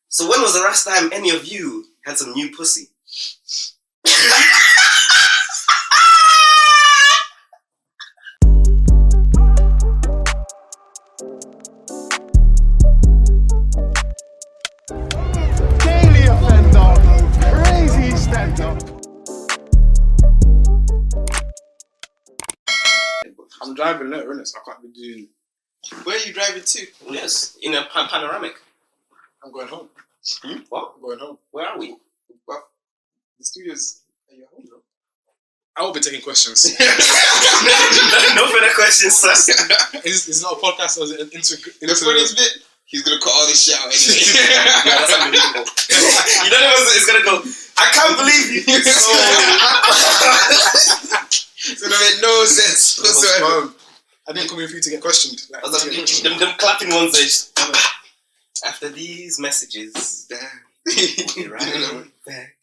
So when was the last time any of you had some new pussy? Daily offender, crazy stand-up. I'm driving later, innit? So I can't be doing. Where are you driving to? Yes, in a panoramic. I'm going home. What? I'm going home. Where are we? Well, the studio's. Are you home now? I will be taking questions. No further questions, sir. It's not a podcast, so it's The funniest bit, he's gonna cut all this shit out anyway. Yeah, that's unbelievable. You don't know it's gonna go. I can't believe you. So that made no sense whatsoever. I didn't come here for you to get questioned. Like, them clapping ones that just, after these messages, Damn. we're right back.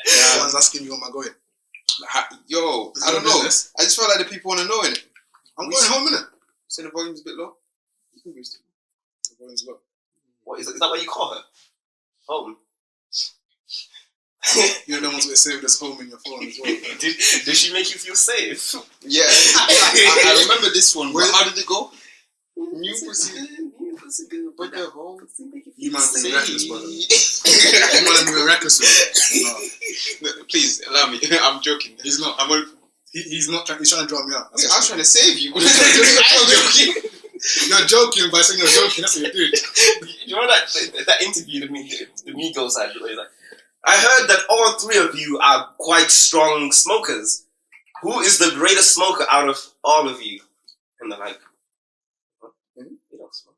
Someone's asking me where am I going. Yo, Is I it don't a know. business? I just feel like the people want to know, innit? I'm going home, innit? So the volume's a bit low. You can boost it. The volume's low. What is that? What you call her? Home. You're the ones that saved us home in your phone as well. Did she make you feel safe? Yeah. I remember this one. Where- How did it go? New pussy. New pussy good, but the home pussy make you You feel man be safe. reckless, brother. You want to be reckless with it. No, Please allow me. I'm joking. he's not. I'm only, He's not trying. He's trying to draw me out. I was trying to save you. I'm joking. You're joking by saying you're joking. That's what you're doing. You know that interview the Migos had? Where he's like, I heard that all three of you are quite strong smokers. Who is the greatest smoker out of all of you? And they're like, huh? You don't smoke.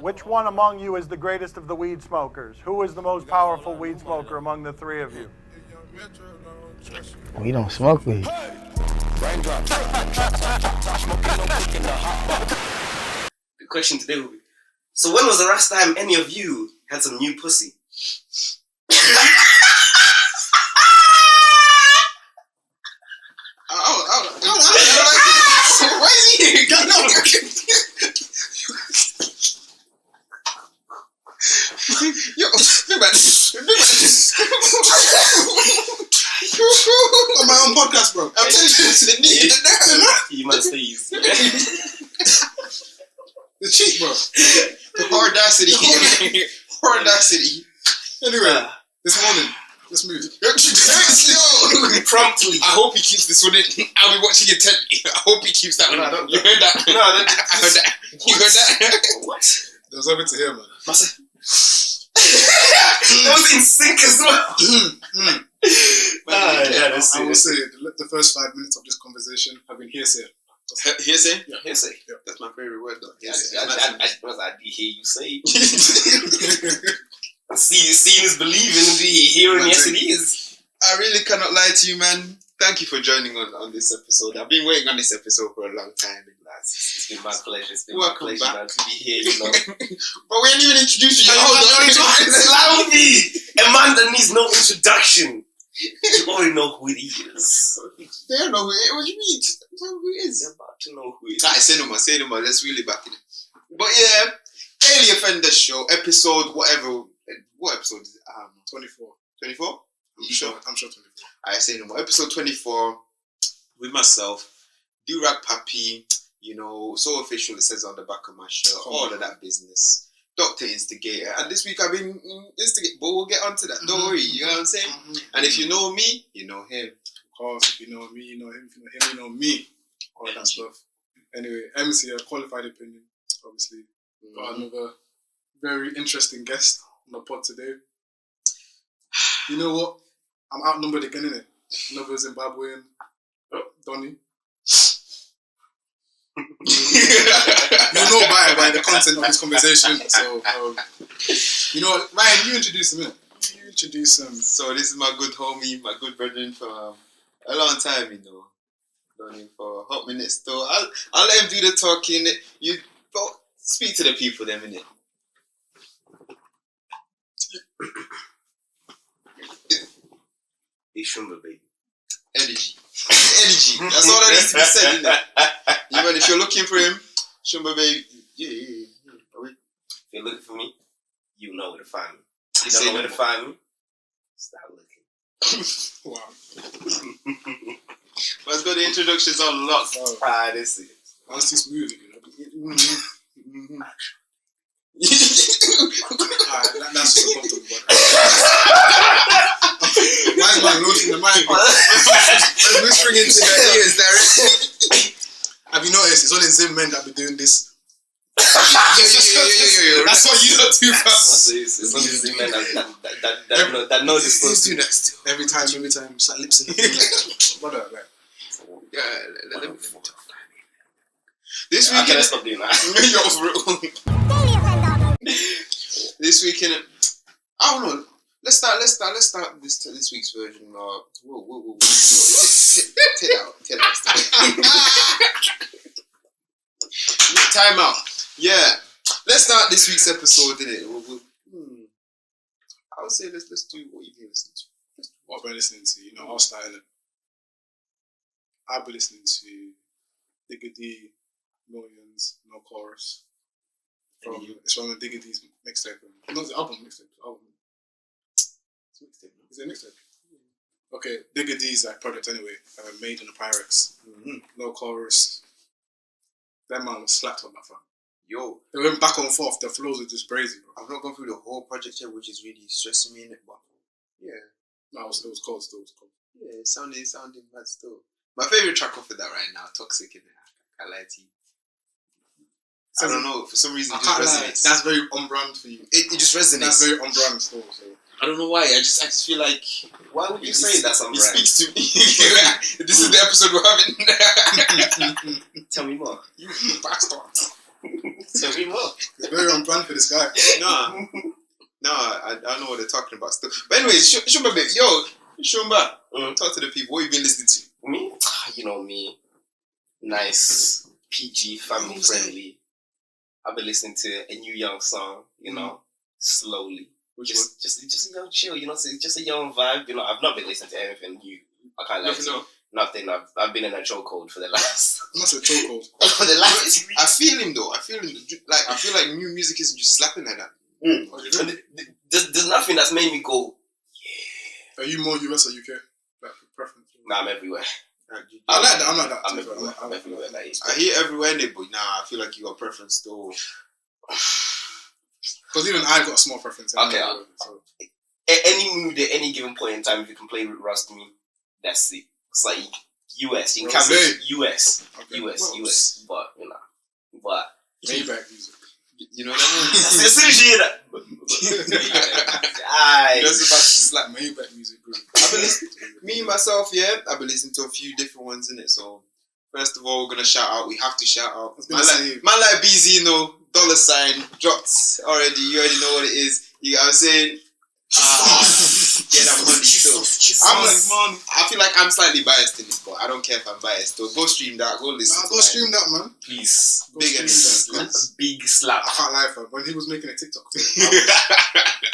Which one among you is the greatest of the weed smokers? Who is the most powerful weed smoker among the three of you? We don't smoke weed. The question today will be, so when was the last time any of you had some new pussy? Why is he here? Yo, On my own podcast, bro. I'm telling you, it's the knee, the nerve. You must sneeze. The cheek, bro. The audacity. Audacity. Anyway, this morning, let's move. Yo, Promptly. I hope he keeps this one in. I'll be watching it telly. I hope he keeps that one. No, I don't- You heard that? No, I heard that. You heard that? What? There's nothing to hear, man. That was in sync as well. Yeah, that's I will it. say the first 5 minutes of this conversation have been hearsay. Hearsay? Yeah. Hearsay. That's my favorite word, though. I Hearsay. did hear you say. Seeing is believing. Hearing, yes, it is. I really cannot lie to you, man. Thank you for joining on this episode. I've been waiting on this episode for a long time. It's been my pleasure. It's been Welcome my pleasure, back. man, to be here. You know, But we ain't even introduced you. allow me. A man that needs no introduction. You already know who it is. They don't know who it is. What do you mean? Just tell them who it is. You're about to know who it is. Alright, say no more. Let's reel it back in. But yeah, Daily Offender Show, episode whatever. What episode is it? 24. 24? You sure? I'm sure 24. I say no more. Episode 24 with myself, Durag Papi, so official, it says on the back of my shirt, all of that business. Dr. Instigator. And this week I've been instigating, but we'll get onto that. Don't worry, you know what I'm saying? And if you know me, you know him. Of course, if you know me, you know him. If you know him, you know me. All that stuff. Anyway, MC, a qualified opinion, obviously. Got another very interesting guest on the pod today. You know what? I'm outnumbered again, innit? Another Zimbabwean, Donny. You know by the content of this conversation. So, Ryan, you introduce him, innit? You introduce him. So this is my good homie, my good brethren for a long time, Known him for a hot minute still. I'll let him do the talking. You go speak to the people then, innit? It's Shumba, baby. Energy. That's all that needs to be said, innit? Even if you're looking for him, Shumba baby. Yeah. If you're looking for me, you know where to find me. If you don't know where to find me, stop looking. Wow. Let's go. The introductions are locked. This is. That's too smooth, you know. Alright, that's just uncomfortable. Why is my lotion the mic? Whispering into their ears directly. Have you noticed? It's only Zim men that be doing this. Yo. That's what you don't do, bro. It's only the men that know this. Please do that still. Every time, it's like lips in the brother, like. Let me this weekend. I can't stop doing that. This weekend, I don't know. Let's start this week's version. Whoa. Tell us. Time out. Yeah. Let's start this week's episode, innit? I would say let's do what you've been listening to. What I've been listening to, you know, I'll start in it. I've been listening to Digga D, Millions, No Chorus. It's from the Digga D's mixtape. No, it's the album mixtape. It's mixtape. Is it a mixtape? Okay, Digga D's like project anyway. Made in the Pyrex. No Chorus. That man was slapped on my phone. Yo, they went back and forth. The flows were just crazy, bro. I've not gone through the whole project yet, which is really stressing me in it, but yeah. No, it was cold. Yeah, it sounding bad still. My favorite track off of that right now, Toxic, in it. I can't lie to you. I don't know, for some reason it just resonates. That's very on brand for you. It just resonates. That's very on brand still. So. I don't know why. I just feel like. Why would you say that's on brand? brand? It speaks to me. This is the episode we're having. Tell me more. You bastard. Tell me more. It's very on brand for this guy. No, I know what they're talking about still. But anyways, Shumba, Shumba, talk to the people. What have you been listening to? Me? You know me. Nice, PG, family friendly. I've been listening to a new young song, you know, slowly. Just a young chill, you know, it's just a young vibe. You know, I've not been listening to anything new. I can't lie to you. Nothing. I've been in a chokehold for the last. What's a chokehold? For the last. I feel him though. I feel like new music isn't just slapping like that. There's nothing that's made me go. Yeah. Are you more US or UK? Like preference? Nah, I'm everywhere. I like that. I'm like that. I'm everywhere. I'm everywhere. Like, I hear everywhere in it, but nah, I feel like you got preference though. Because even I got a small preference. Okay. So. Any mood at any given point in time, if you can play with Rust me, that's it. It's like US. You can count US. Okay. US. But, you know. But. Maybach music. You know what I mean? As soon as you hear that. That's about to slap Maybach music group. Me, myself, yeah, I've been listening to a few different ones in it. So, first of all, we're going to shout out. We have to shout out. Man like BZ, $, dropped already. You already know what it is. You know what I'm saying? Get that money still. I feel like I'm slightly biased in it, but I don't care if I'm biased. So go stream that. Go listen. Go stream that, man. Please. Big slap. I can't lie, fam. When he was making a TikTok,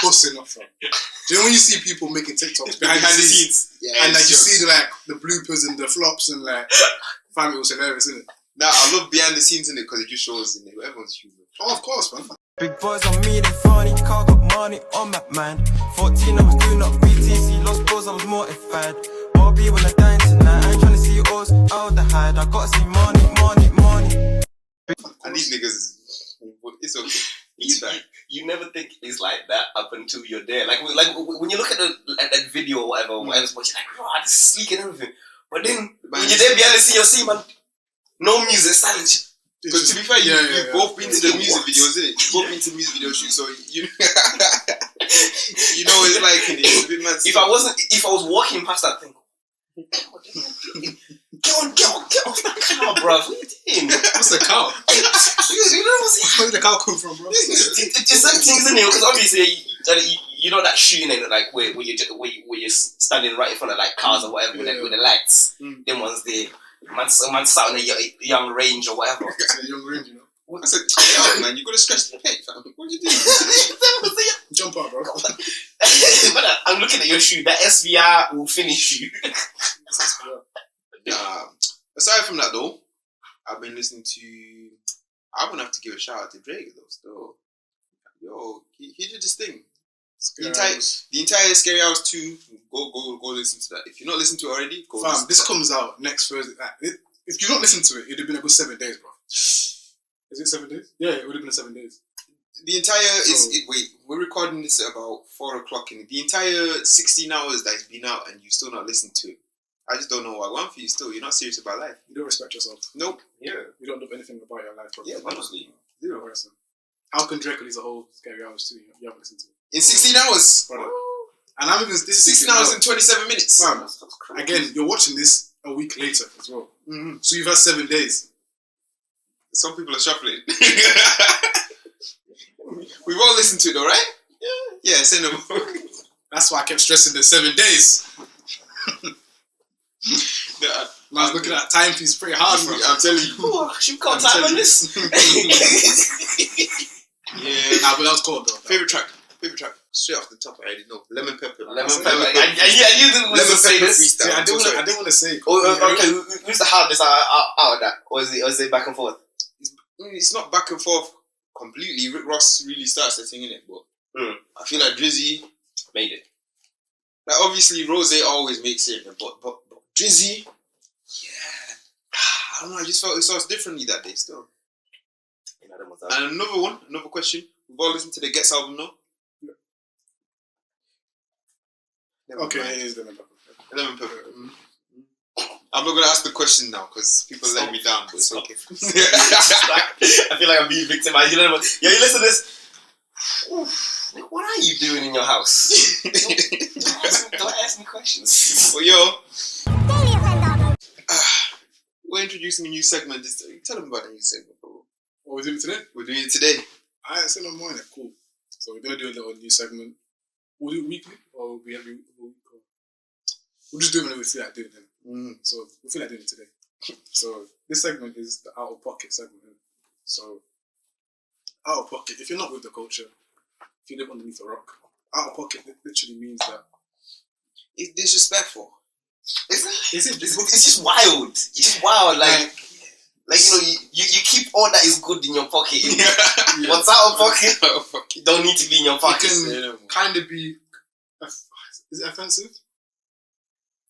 busting off, fam. Do you know when you see people making TikToks behind the scenes? Yeah, and like you see like the bloopers and the flops and like, fam, it was hilarious, isn't it? Nah, I love behind the scenes in it because it just shows in it. Everyone's human. Oh, of course, man. Big boys on me, they funny, car got money on my mind. 14, I was doing up BTC, lost balls, I was mortified. Bobby when I dine tonight, I ain't tryna see yours out the hide. I gotta see money. And these niggas, it's okay. It's fine. You never think it's like that up until you're there. Like when you look at that video or whatever, you're like, bro, this is sleek and everything. But then when you're there behind the scene, you see, man, no music, silence. Because to be fair, you've both been to the music videos, innit? You've both been to music video shoots, so you know it's like it's a bit mad. If I was walking past that thing, get off that car, bro. What are you doing? What's the cow? Where did the cow come from, bro? It's certain things in there because obviously you know that shooting in like where you're standing right in front of like cars or whatever with the lights. Them ones there. Man sat on a young range or whatever. It's a young range, you know. I said, hey, man, you gotta stretch the peg, fam. What are you doing? Jump out, bro. But I'm looking at your shoe. That SVR will finish you. Aside from that, though, I've been listening to. I'm gonna have to give a shout out to Drake, though. Still, yo, He did this thing. The Hours. entire Scary Hours 2. Go listen to that. If you're not listening to it already, go. Fam, listen this to that. comes out next Thursday. If you don't listen to it, it'd have been a good 7 days, bro. Is it 7 days? Yeah, it would have been 7 days. The entire wait, we're recording this at about 4 o'clock in the entire 16 hours that it's been out and you still not listened to it. I just don't know why. One for you still, you're not serious about life. You don't respect yourself. Nope. Yeah. You don't love anything about your life, bro. Yeah, honestly. Zero person. How can Drake release a whole Scary Hours too? You haven't listened to it, In 16 hours. brother. And I'm even this is 16 thinking, hours bro, and 27 minutes. Fam, That's crazy. again, you're watching this a week later as well. Mm-hmm. So you've had 7 days. Some people are shuffling. We've all listened to it though, right? Yeah, send them. That's why I kept stressing the 7 days. Yeah, Man's looking at timepiece pretty hard, bro. I'm telling you. Ooh, should we call time on this? Yeah. Nah, but that was cold though. Favorite track. Straight off the top, I already know. Lemon Pepper. Lemon Pepper. Yeah, you didn't want to say this. See, I didn't want to say. Who's the hardest out of that? Or is it back and forth? It's not back and forth completely. Rick Ross really starts the thing in it, but I feel like Drizzy Made it. like obviously Rose always makes it, but Drizzy, yeah, I don't know. I just felt it sounds differently that day still. You know, that was And another question. We've all listened to the Gets album now. Never Okay, mind. it is Lemon Pepper. Lemon Pepper. I'm not gonna ask the question now because people let me down, but it's okay. I feel like I'm being victimized. You know what? Yeah, you listen to this. Oof, what are you doing in your house? don't ask me questions. Well, yo, we're introducing a new segment. Tell them about the new segment, bro. What we're doing today? We're doing it today. Alright, send on mine. Cool. So we're gonna do a little new segment. We'll do it weekly, or we'll be every week. We'll just do it whenever we feel like doing it. So we feel like doing it today. So this segment is the out of pocket segment. So out of pocket, if you're not with the culture, if you live underneath a rock, out of pocket literally means that It's disrespectful. It's just wild. It's just wild. Like you know, you keep all that is good in your pocket. What's out of pocket? You don't need to be in your pocket. it can kind of be. Is it offensive?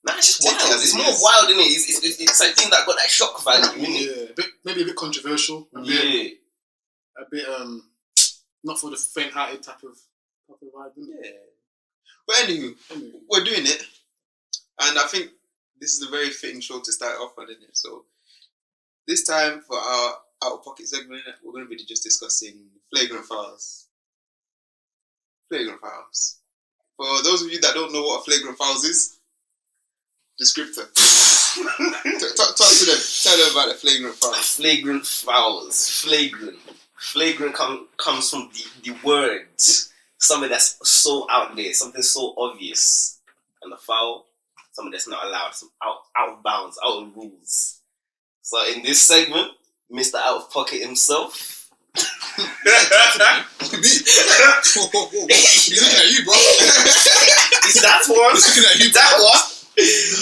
Nah, it's just Take it wild. as It's it more is. wild, innit? It's like things that got that shock value, innit? Yeah, maybe a bit controversial. A bit not for the faint-hearted type of vibe. Yeah. But anywho, we're doing it, and I think this is a very fitting show to start off on, isn't it? So this time for our out of pocket segment, we're going to be just discussing flagrant fouls. Flagrant fouls. For those of you that don't know what a flagrant fouls is, descriptor. Talk to them. Tell them about the flagrant fouls. Flagrant fouls. Flagrant comes from the word. Something that's so out there, something so obvious. And the foul, something that's not allowed, some out of bounds, out of rules. So in this segment, Mr. Out of Pocket himself. He's looking at you, bro. Is that one? He's looking at you, That one?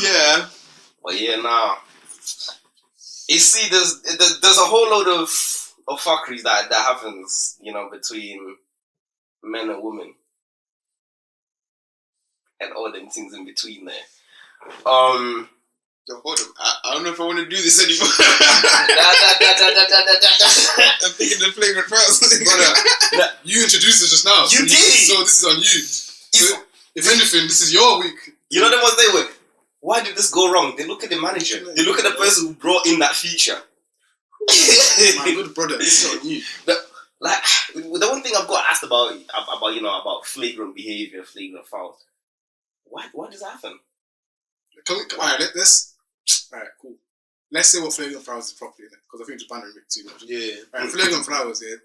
Yeah. But yeah, nah. You see, there's a whole load of fuckeries that happens, you know, between men and women. And all them things in between there. Yo, hold up. I don't know if I want to do this anymore. I'm thinking the flagrant fouls. But, you introduced it just now. You did. So this is on you. So, if anything, this is your week. You know them ones they were. Why did this go wrong? They look at the manager. They look at the person who brought in that feature. My good brother, this is on you. Like the one thing I've got asked about flagrant behaviour, flagrant fouls. Why does that happen? Alright, cool. Let's say what flagrant flowers is properly, because I think it's bantering a bit too much. Yeah. Alright, flagrant flowers, yeah.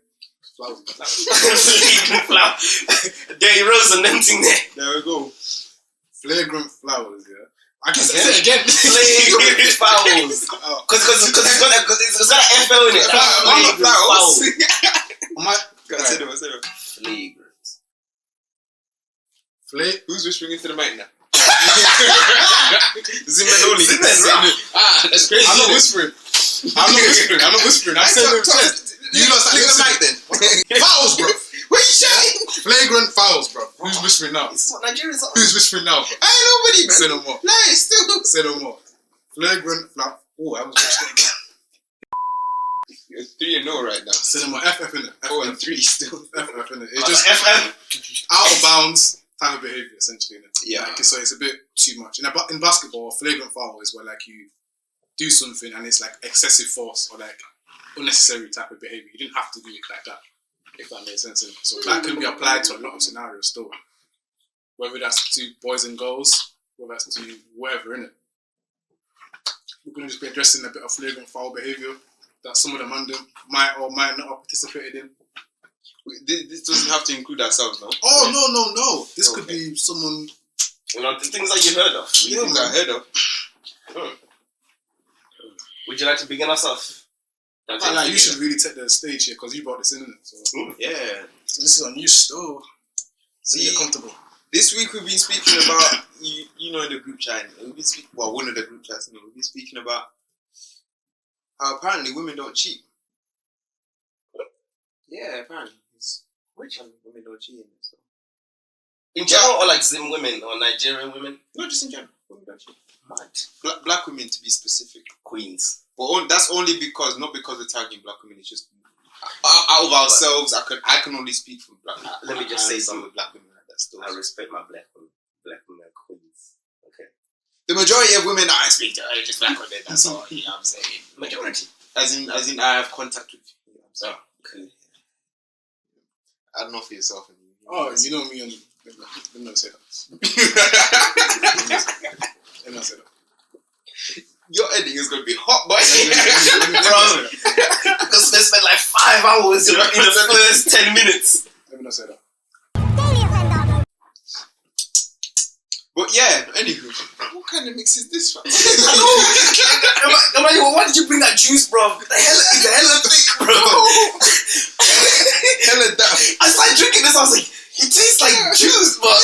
Flowers. Flagrant flower. Dirty Rose and them thing there. There we go. Flagrant flowers, yeah. I can say it again. Flagrant fouls. Because it's got an FL in it. Flagrant. Flagrant. Who's whispering into the mic now? Zimmer only. That's crazy. I'm not whispering. I said it. You lost the mic then. Fouls, bro. What are you shouting? Flagrant fouls, bro. Who's whispering now? This is what Nigerians are. Who's whispering now, bro? I ain't nobody, man. Say no more. Like, still. Say no more. Flagrant flap. Oh, I was whispering. You're 3-0 right now. Say no more. FF in it. 4-3 still. FF in it. It's just FF. out of bounds type of behaviour, essentially. Innit? Yeah. Like, so it's a bit too much. In basketball, a flagrant foul is where like you do something and it's like excessive force or like unnecessary type of behaviour. You didn't have to do it like that, if that makes sense. Innit? So that can be applied to a lot of scenarios still. Whether that's to boys and girls, whether that's to whatever, innit? We're going to just be addressing a bit of flagrant foul behaviour that some of the man might or might not have participated in. This doesn't have to include ourselves, no? Oh, no. This could be someone... You know, the things that you heard of. Things I heard of. Would you like to begin us off? You should really take the stage here because you brought this in, innit? So, Yeah. so this is on you still. So See, you're comfortable. This week we've been speaking about, you know, the group chat. We've been speaking, well, one of the group chats, we've been speaking about how apparently women don't cheat. Yeah, apparently. Which women don't cheat in it, so. In general, or like Zim women or Nigerian women? No, just in general. Women don't cheat. Mad. Black women, to be specific. Queens. But that's only because, not because we're tagging black women, it's just out of ourselves, I can only speak from black women. Let me just say something. With black women like that still. I respect my black women queens. Okay. The majority of women that I speak to are just black women, that's all, you know what I'm saying? Majority. As in I have contact with, you know what I'm saying? Okay. I don't know for yourself. Oh, you know me and... Let me not say that. Let me not say that. Your ending is going to be hot, boy. Bro, because they spent like 5 hours in the first 10 minutes. Let me not say that. But yeah, anywho, what kind of mix is this? Why did you bring that juice, bro? The hella thick, bro. Hella that. I started drinking this, I was like, it tastes like juice, but...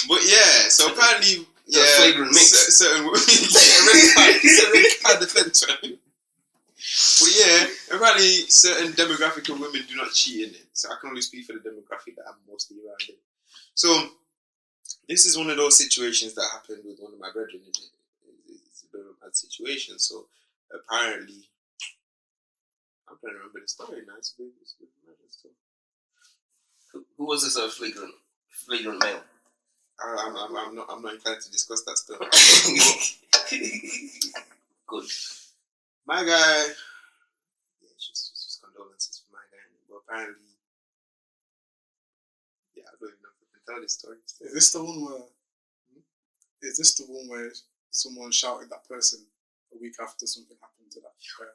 But yeah, so apparently, yeah, flagrant mix. Certain red card defense, right? But yeah, apparently certain demographic of women do not cheat in it. So I can only speak for the demographic that I'm mostly around it. So this is one of those situations that happened with one of my brethren. It's a bit of a bad situation. So apparently, I'm trying to remember the story now. It's a bit story. Who was this flagrant male? I'm not inclined to discuss that stuff. Good. My guy, yeah, just condolences for my guy. But apparently, yeah, I don't even know if I can tell this story. Is this the one where someone shouted that person a week after something happened to that guy?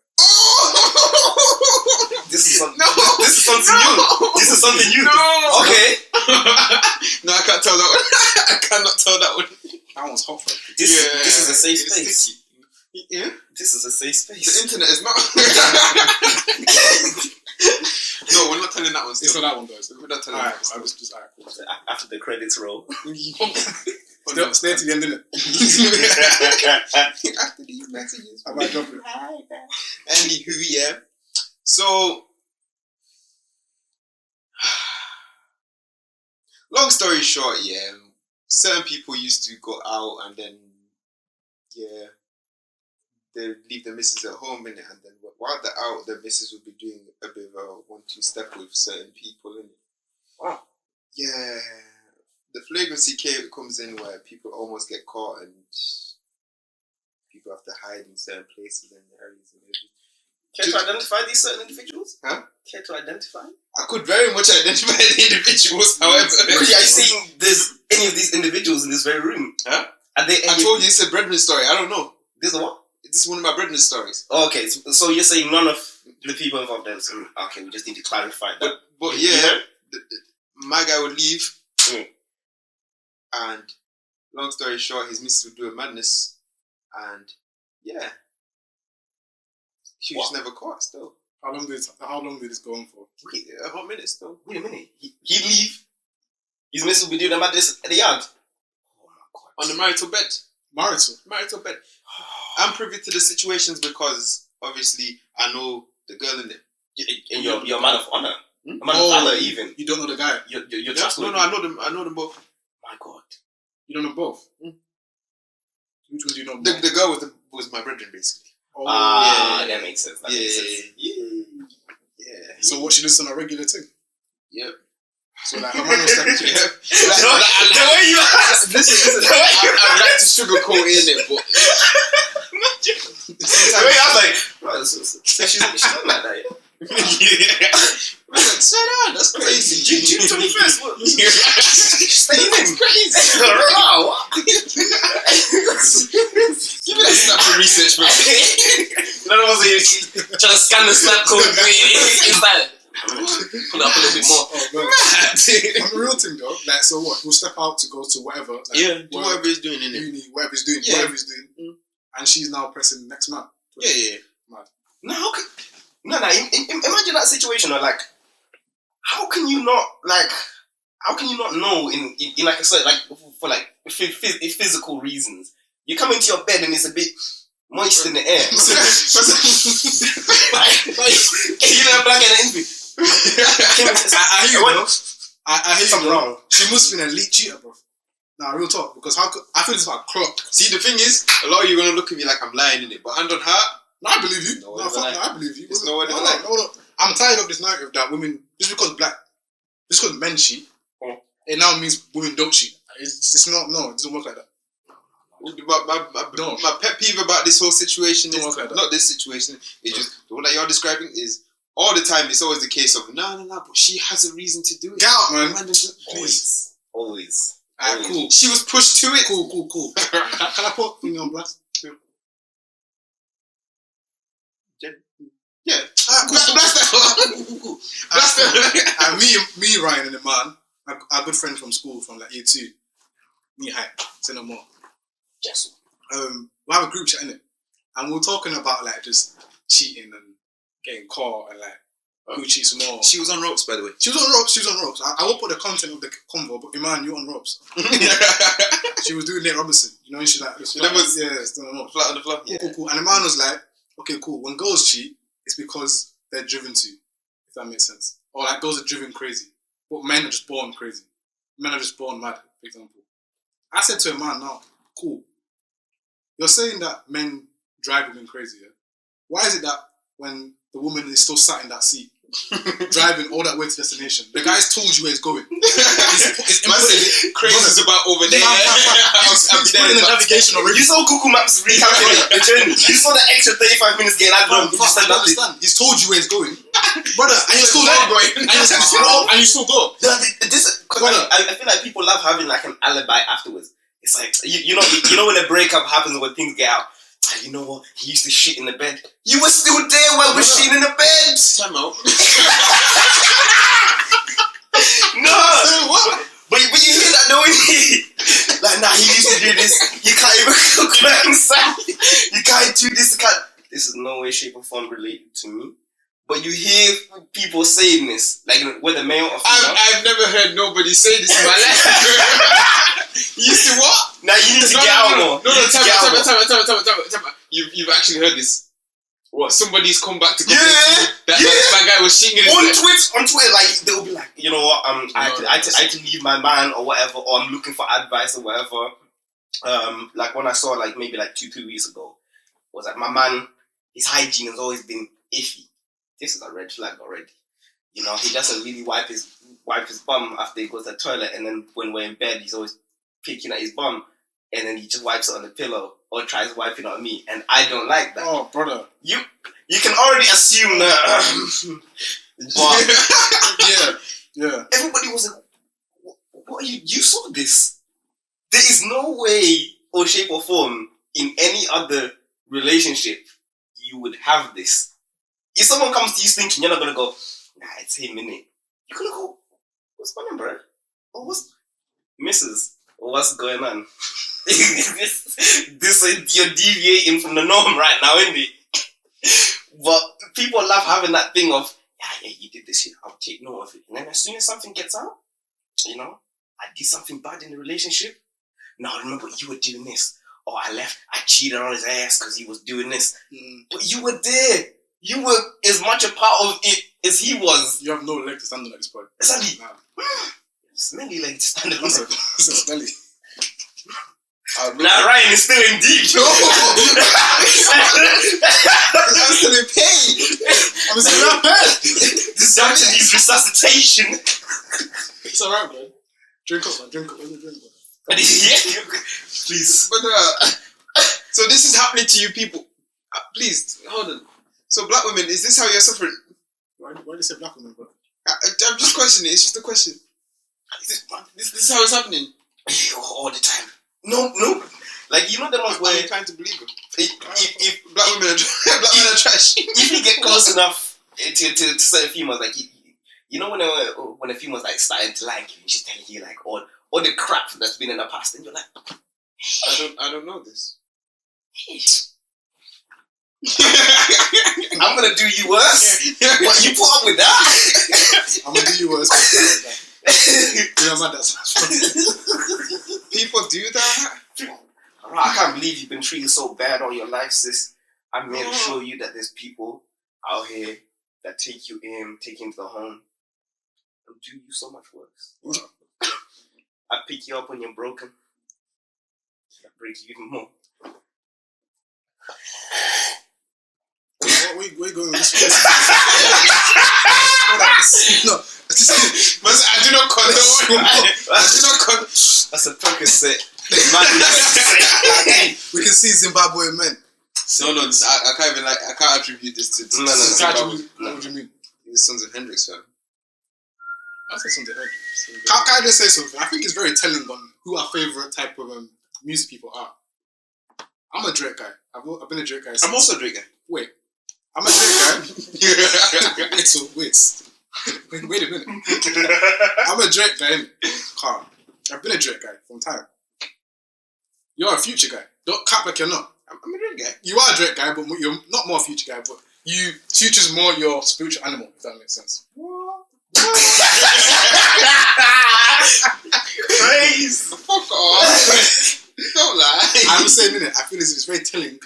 This is something new. This is something new. No. Okay. No, I can't tell that one. I cannot tell that one. That one's hot for it. This is a safe space. Sticky. Yeah? This is a safe space. The internet is not. No, we're not telling that one still. It's not that one though. We're not telling Alright, that I one. was just alright. Cool. After the credits roll. Stay to the end, innit? After these messages. I might drop it. Anywho, yeah. So, long story short, yeah, certain people used to go out and then, yeah, they leave the missus at home, innit? And then while they're out, the missus would be doing a bit of a 1-2 step with certain people, innit? Wow. Yeah. The flagrancy comes in where people almost get caught and people have to hide in certain places and areas and everything. Care to identify these certain individuals? Huh? Care to identify? I could very much identify the individuals, however. Are you saying there's any of these individuals in this very room? Huh? Are they I told you it's a brethren story. I don't know. This is what? This is one of my brethren stories. Oh, okay, so you're saying none of the people involved then? So, okay, we just need to clarify that. But yeah, my guy would leave. And long story short, his missus would do a madness. And yeah, she was never caught still. How long did this go on for? A hot minute still. Wait a minute. He'd leave. His missus would be doing a madness at the yard. Oh my God. On the marital bed. Marital bed. I'm privy to the situations because obviously I know the girl in it. And you're a man of honor. A man of valor, even. You don't know the guy. You're trustworthy. No, I know them both. My God. You don't know both. Which one do you know? The girl was my brethren, basically. Oh, that makes sense. That makes sense. Yeah. So what, she does on a regular thing? Yep. So like her man was like, The way you asked. Listen. I like to sugarcoat in it, but The way I was like, bro, so she's not like that. Slow down, that's crazy. June 21st. What? Stay in. That's crazy. Wow. Give me that snap for research, bro. None of us are trying to scan the snap code. It's like, pull up a little bit more. On the real thing though, like, so what? We'll step out to go to whatever. Like, Do whatever he's doing, innit? uni, whatever he's doing, and she's now pressing the next man. Yeah. Mad. No, imagine that situation where, like, how can you not know in like I said, like, for like physical reasons, you come into your bed and it's a bit moist in the air. You know, black and envy. I hear you, bro. I hear you, Something bro. wrong. She must be an elite cheater, bro. Nah, real talk. Because how could, I feel it's about clock. See, the thing is, a lot of you are gonna look at me like I'm lying in it, but hand on heart, No, I believe you. No, No, fuck no, I believe you. It's no. I'm tired of this narrative that women, just because men cheat, it now means women don't cheat. It's not, no, it doesn't work like that. My pet peeve about this whole situation is Like not this situation. It's just the one that you're describing is all the time. It's always the case of no, but she has a reason to do it. Get out, man. Please. Always. Alright, cool. She was pushed to it. Cool. Can I put thing on blast? Yeah. Cool. And me, Ryan, and the man, our good friends from school, from like year 2, me high, say no more. Yes. We have a group chat in it, and we're talking about like just cheating and getting caught and like who cheats more. She was on ropes, by the way. She was on ropes. I won't put the content of the convo, but Iman, you on ropes. She was doing Nate Robinson, you know, and she's like, still on ropes. Flat on the floor. Cool. And the man was like, okay, cool. When girls cheat, it's because they're driven to, if that makes sense. Or like girls are driven crazy. But men are just born crazy. Men are just born mad, for example. I said to a man now, cool. You're saying that men drive women crazy, yeah? Why is it that when the woman is still sat in that seat, driving all that way to destination, the guy's told you where he's going? It's crazy is about over there. He's putting the navigation already. You saw Google Maps recalculate the journey. You saw the extra 35 minutes getting added on. You just said nothing. He's told you where he's going, brother, and you're still there, and you still go. I feel like people love having like an alibi afterwards. It's like you know when a breakup happens, when things get out. You know what? He used to shit in the bed. You were still there while we're shitting in the bed. Time out. No. But you hear that, don't you? Like, nah, he used to do this. You can't even cook by himself. You can't do this. This is no way, shape, or form related to me. But you hear people saying this, like whether male or female. I've never heard nobody say this in my life. You used to what? Now you need to get out more. No, tell me. You've actually heard this. What? Somebody's come back to convince you that my guy was cheating in his on Twitter, like they'll be like, you know what, I had to leave my man or whatever, or I'm looking for advice or whatever. Like when I saw like maybe like 2 weeks ago, was like my man, his hygiene has always been iffy. This is a red flag already. You know, he doesn't really wipe his bum after he goes to the toilet, and then when we're in bed, he's always picking at his bum, and then he just wipes it on the pillow or tries wiping it on me, and I don't like that. Oh, brother. You can already assume that. Yeah. Everybody was like, "What? You saw this? There is no way or shape or form in any other relationship you would have this. If someone comes to you thinking, you're not gonna go, nah, it's him, innit? You're gonna go, what's my number? Or what's Mrs. Or what's going on? this you're deviating from the norm right now, isn't it? But people love having that thing of, yeah, you did this shit, I'll take note of it. And then as soon as something gets out, you know, I did something bad in the relationship. No, remember, you were doing this. Or I cheated on his ass because he was doing this. But you were there. You were as much a part of it is he was. You have no leg to stand on at this point. Exactly. Nah. Smelly leg to stand on. That's a smelly. Now Ryan is still in deep. I'm still in pain. I'm still in pain. This doctor needs resuscitation. It's alright, man. Drink up, man. Drink up. Let me drink, man. Yeah. Please. But so this is happening to you people. Please hold on. So black women, is this how you're suffering? Why do you say black woman, bro? I'm just questioning. It's just a question. This is how it's happening. All the time. No. Like, you know the ones Why are where you trying to believe it? If black women are trash. if you get close enough to certain females, like you know when a female's like starting to like you, she's telling you like all the crap that's been in the past, and you're like, I don't know this. I'm gonna do you worse. What, you put up with that? I'm gonna do you worse. You know, man, that's People do that. I can't believe you've been treated so bad all your life, sis. I'm here to show you that there's people out here that take you into the home, and do you so much worse. I pick you up when you're broken. I break you even more. Where are you going with this? No. But I do not condone. That's a Percocet. We can see Zimbabwe men. No, I can't even I can't attribute this to No. What do you mean? The Sons of Hendrix fan. I'll say something. Can I just say something? I think it's very telling on who our favourite type of music people are. I'm a Drake guy. I've been a Drake guy. I'm also a Drake guy. Wait. I'm a Drake guy. Wait a minute. I'm a Drake guy, innit? Calm. I've been a Drake guy from time. You're a Future guy. Don't cap like you're not. I'm a Drake guy. You are a Drake guy, but you're not more a Future guy. But Future's more your spiritual animal, if that makes sense. Praise. Fuck off. Don't lie. I'm saying, innit? I feel as if it's very telling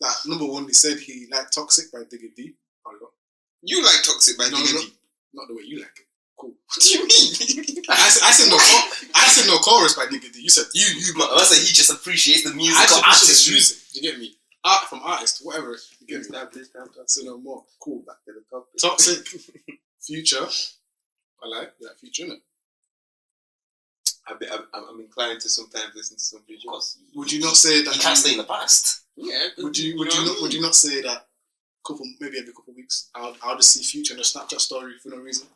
that number one, he said he liked Toxic by Digga D. You like Toxic by Digga D. Not the way you like it. Cool. What do you mean? I said no chorus by Digga D. You said you. I said he just appreciates the music. I just appreciate the artistry. music. You get me? Art from artist, whatever. You get me? Say no more. Cool. Back to the topic. Toxic. Future. I like Future, innit? I'm inclined to sometimes listen to some Future. Would you not say that? You can't stay in the past. Yeah. Would you not say that? Maybe every couple of weeks, I'll just see Future in a Snapchat story for no reason.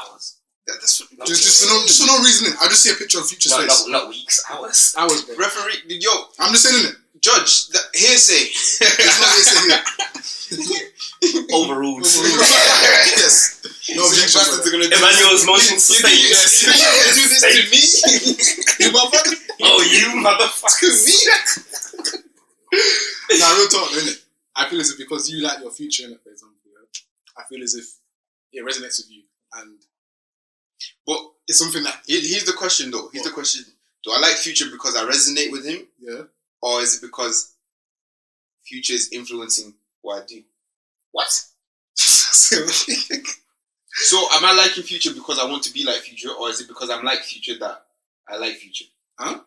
Hours. That's Just for no reason. I just see a picture of Future's face. Not weeks. Hours. Hours, bro. referee. Yo, I'm just saying it. judge. Hearsay. It's not hearsay here. Overruled. Yes. No objection. Bastards are gonna do Emmanuel's motion You sustained. do this to me? You motherfucker. Oh, you motherfucker. Nah, real talk, innit? I feel as if because you like your Future, innit, for example, I feel as if it resonates with you, and But it's something that here's the question though. Here's the question. Do I like Future because I resonate with him? yeah. Or is it because Future is influencing what I do? What? So am I liking Future because I want to be like Future, or is it because I'm like Future that I like Future? Huh?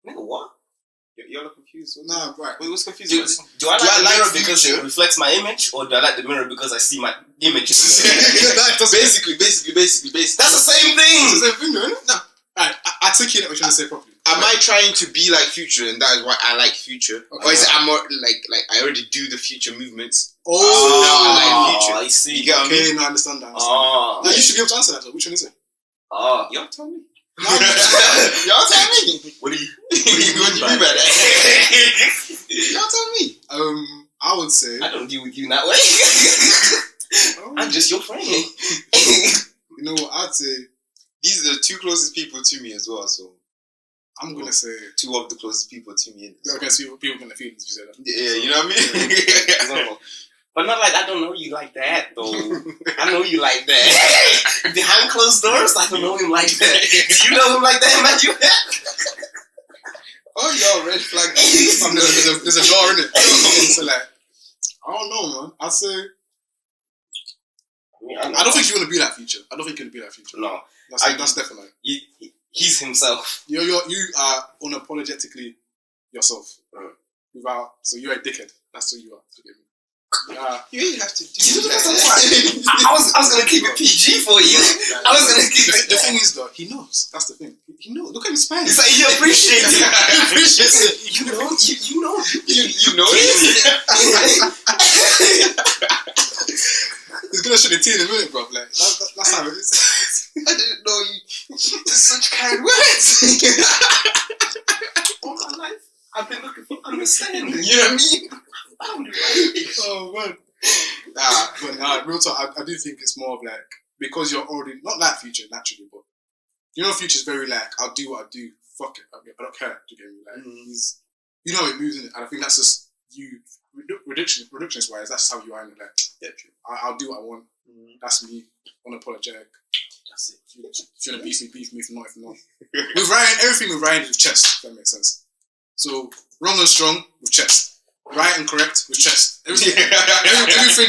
Nigga, what? You're not confused. Nah, right. Wait, what's confusing? Do I like the mirror because Future? it reflects my image, or do I like the mirror because I see my image in the mirror? basically. That's the same It's thing. the same thing, though, innit? No. Alright, articulate what you're trying to say properly. Am I trying to be like Future, and that is why I like Future, or is it I'm more like I already do the Future movements? Oh, now I like Future. I see. You get what I mean? okay, no, I understand that. Oh. Now you should be able to answer that. So which one is it? Oh. Y'all tell me. No, Y'all tell me. What do you What do you mean by that? Y'all tell me. I would say. I don't deal with you in that way. I'm just your friend. You know what? I'd say These are the two closest people to me as well. So I'm gonna say. two of the closest people to me. Okay, so people gonna feel this if you say that. Yeah, you know what I mean. But not like I don't know you like that though. I know you like that. Behind closed doors, I don't know him like that. Do you know him like that, Emmanuel? Oh, y'all red flag. There's a door in it. So like, I don't know, man. I'd say Yeah, I know. I don't think you want to be that Future. I don't think you want to be that Future. No. That's definitely. He's himself. You are unapologetically yourself. So you're a dickhead. That's who you are. You ain't have to do that. I was gonna keep it PG for you. I was gonna keep it. The thing is though, he knows. That's the thing. He knows. Look at his smile. It's like he appreciates it. He appreciates it. You know. He's gonna show the tea in a minute, bro. Like that's how it is. I didn't know you. Such kind words. All my life, I've been looking for understanding. You know what I mean? Oh man. But real talk, I do think it's more of like, because you're already not that Future naturally, but you know, Future's very like, I'll do what I do. Fuck it, I don't care. Do you get me? Like he's, you know, it moves in it, and I think that's just you. Reductionist wise, that's how you are in it. Like, yeah, true. I'll do what I want. That's me. Unapologetic. That's it. If you wanna beef me, if not. With Ryan, everything with Ryan is with chest. If that makes sense. So wrong and strong with chest. Right and correct with chest. Everything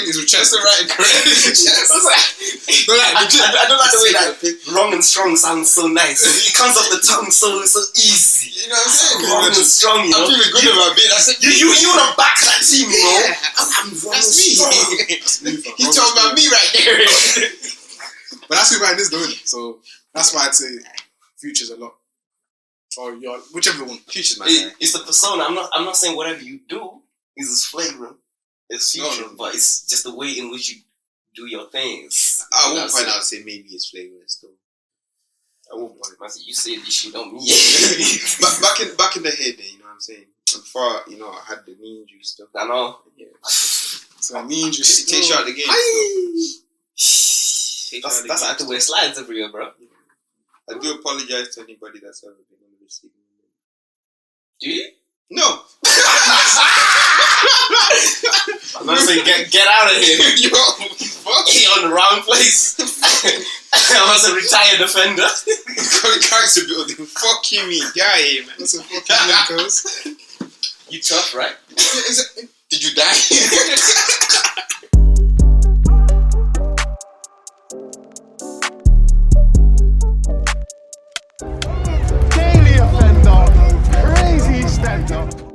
is with chest. That's the right and correct with chest. I don't like the way that wrong and strong sounds so nice. It comes off the tongue so easy. You know what I'm saying? Wrong and strong, you know. I'm feeling good about it. I said, you wanna back that team, you know? I'm wrong that's and me. strong. He's talking about me right there. But that's who Ryan is doing it. So that's why I'd say Future's a lot. Or whichever one. Future's my guy. It's the persona. I'm not saying whatever you do is as flagrant as Future, but it's just the way in which you do your things. At one point, I would say maybe it's flagrant still. At one point, I said, you say this shit on me. But back in the head, there, you know what I'm saying? Before I had the knee injury stuff. I know. Yeah. So knee injury. Takes you out the game. That's I have to wear slides every year, bro. I do apologize to anybody that's ever been on the receiving end. Do you? No. I'm not saying get out of here. Yo, fuck. You're on the wrong place. I was a retired offender. Character building. Fuck you, me. Guy, man. That's a fucking cuz. You tough, right? Did you die? Daily offender, crazy stand up.